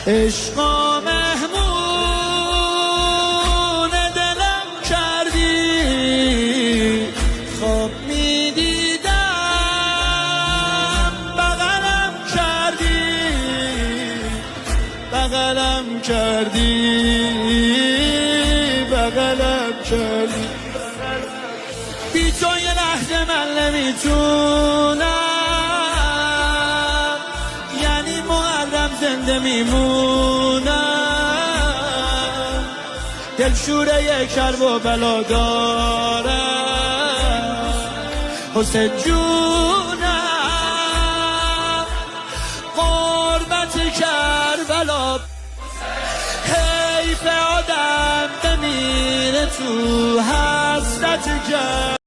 عشقا مهمون دلم کردی، خواب میدیدم بغلم کردی. بی تو یه لحظه من نمیتونم، یعنی محرم زنده میمونم. دلشوره یک کرب و بلا دارم حسین جونم، غربت کربلا حیف آدم بمیره تو حسرت